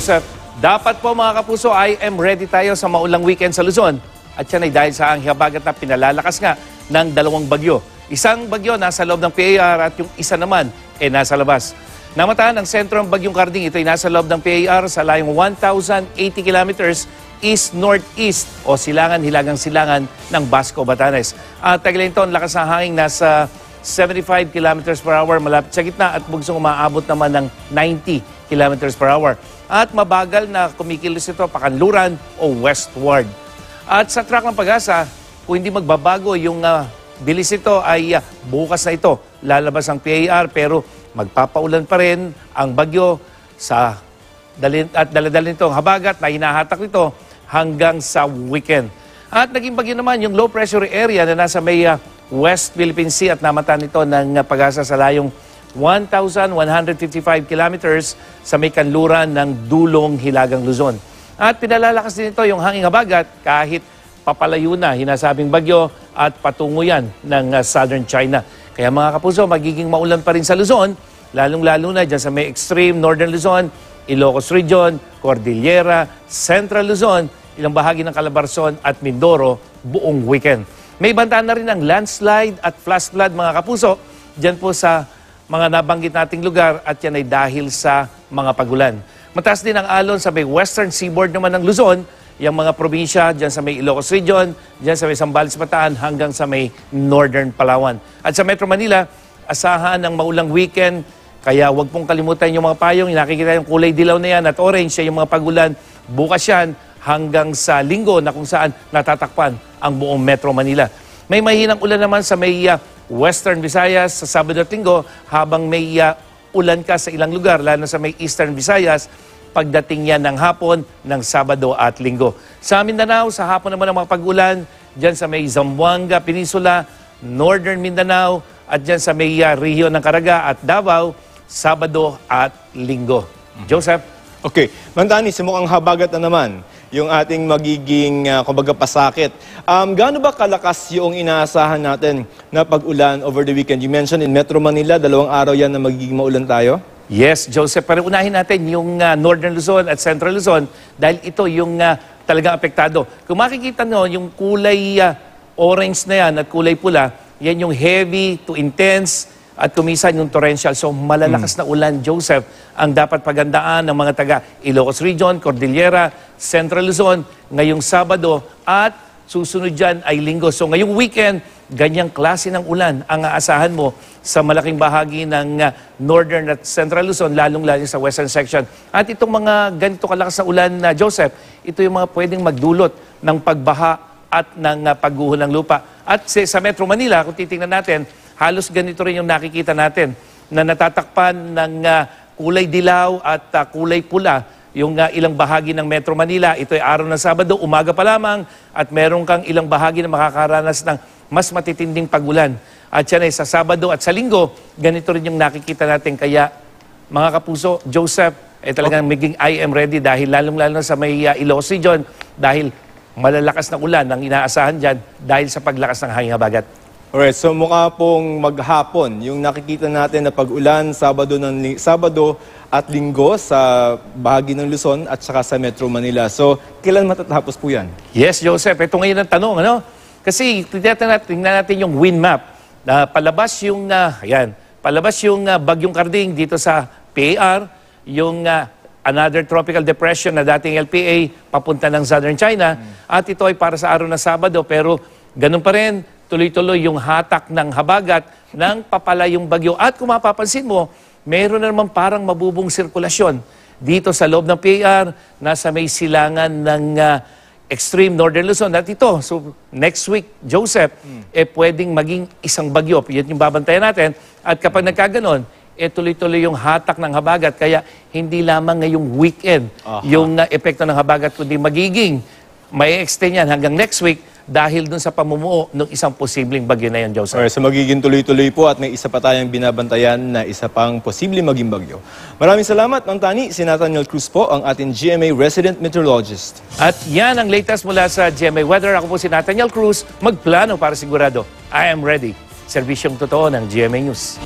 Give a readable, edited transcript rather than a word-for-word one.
Joseph. Dapat po mga kapuso, I am ready tayo sa maulang weekend sa Luzon. At yan ay dahil sa ang habagat na pinalalakas nga ng dalawang bagyo. Isang bagyo nasa loob ng PAR at yung isa naman nasa labas. Namataan ang sentro ng bagyong Karding. Ito ay nasa loob ng PAR sa layong 1,080 kilometers east-northeast o silangan-hilagang silangan ng Basco, Batanes. At tagilin ito, ang lakas ng hangin nasa 75 kilometers per hour malapit sa gitna at bugsong umaabot naman ng 90 kilometers per hour. At mabagal na kumikilos ito pakanluran o westward. At sa track ng Pag-asa, kung hindi magbabago yung bilis ito ay bukas na ito lalabas ang PAR pero magpapaulan pa rin ang bagyo sa daladalin nito ang habagat na hinahatak nito hanggang sa weekend. At naging bagyo naman yung low pressure area na nasa may West Philippine Sea at namataan nito ng Pag-asa sa layong 1,155 kilometers sa may kanluran ng Dulong, Hilagang Luzon. At pinalalakas din ito yung hanging habagat kahit papalayo na hinasabing bagyo at patungo yan ng southern China. Kaya mga kapuso, magiging maulan pa rin sa Luzon, lalong-lalo na dyan sa may extreme northern Luzon, Ilocos Region, Cordillera, Central Luzon, ilang bahagi ng Calabarzon at Mindoro buong weekend. May bantaan na rin ang landslide at flash flood mga kapuso dyan po sa mga nabanggit nating lugar at yan ay dahil sa mga pagulan. Mataas din ang alon sa may western seaboard naman ng Luzon, yung mga probinsya dyan sa may Ilocos Region, dyan sa may Zambales, Bataan hanggang sa may northern Palawan. At sa Metro Manila, asahan ng maulang weekend, kaya huwag pong kalimutan yung mga payong, nakikita yung kulay dilaw na yan at orange, yung mga pagulan, bukas yan hanggang sa Linggo na kung saan natatakpan ang buong Metro Manila. May mahinang ulan naman sa may Western Visayas sa Sabado at Linggo habang may ulan ka sa ilang lugar, lalo sa may Eastern Visayas, pagdating yan ng hapon ng Sabado at Linggo. Sa Mindanao, sa hapon naman ang mga pag-ulan, dyan sa may Zamboanga Peninsula, Northern Mindanao, at dyan sa may Rehiyon ng Caraga at Davao, Sabado at Linggo. Joseph? Okay. Mandani, mukhang habagat na naman yung ating magiging, kumbaga, pasakit. Gaano ba kalakas yung inaasahan natin na pag-ulan over the weekend? You mentioned in Metro Manila, 2 araw yan na magiging maulan tayo? Yes, Joseph. Pero unahin natin yung Northern Luzon at Central Luzon dahil ito yung talagang apektado. Kung makikita nyo, yung kulay orange na yan at kulay pula, yan yung heavy to intense at kumisan yung torrential. So malalakas na ulan, Joseph, ang dapat pagandaan ng mga taga Ilocos Region, Cordillera, Central Luzon ngayong Sabado at susunod dyan ay Linggo. So ngayong weekend, ganyang klase ng ulan ang aasahan mo sa malaking bahagi ng Northern at Central Luzon, lalong-lalo sa Western section. At itong mga ganito kalakas na ulan na Joseph, ito yung mga pwedeng magdulot ng pagbaha at ng pagguho ng lupa. At sa Metro Manila, kung titingnan natin, halos ganito rin yung nakikita natin na natatakpan ng kulay dilaw at kulay pula yung ilang bahagi ng Metro Manila. Ito ay araw ng Sabado, umaga pa lamang at meron kang ilang bahagi na makakaranas ng mas matitinding pagulan. At yan ay sa Sabado at sa Linggo, ganito rin yung nakikita natin. Kaya mga kapuso, Joseph, talagang maging I am ready dahil lalong-lalo sa may Ilocos Region dahil malalakas na ulan ang inaasahan dyan dahil sa paglakas ng hangin habagat. Alright, so mukha pong maghapon yung nakikita natin na pag-ulan Sabado at Linggo sa bahagi ng Luzon at saka sa Metro Manila. So, kailan matatapos po yan? Yes, Joseph. Ito ngayon ang tanong, ano? Kasi tingnan natin yung wind map. Palabas yung bagyong Karding dito sa PAR, yung another tropical depression na dating LPA papunta ng southern China. At ito ay para sa araw na Sabado, pero ganun pa rin, tuloy-tuloy yung hatak ng habagat ng papalayong bagyo. At kung mapapansin mo, meron na naman parang mabubong sirkulasyon dito sa loob ng PAR, nasa may silangan ng extreme northern Luzon. At ito, so next week, Joseph, pwedeng maging isang bagyo. Yan yung babantayan natin. At kapag nagkaganon, tuloy-tuloy yung hatak ng habagat. Kaya hindi lamang ngayong weekend yung epekto ng habagat, kundi magiging may extend yan hanggang next week dahil dun sa pamumuo ng isang posibleng bagyo na yan, Joseph. Alright, so magiging tuloy-tuloy po at may isa pa tayong binabantayan na isa pang posibleng maging bagyo. Maraming salamat, Mang Tani. Si Nathaniel Cruz po, ang ating GMA Resident Meteorologist. At yan ang latest mula sa GMA Weather. Ako po si Nathaniel Cruz, magplano para sigurado. I am ready. Serbisyong totoo ng GMA News.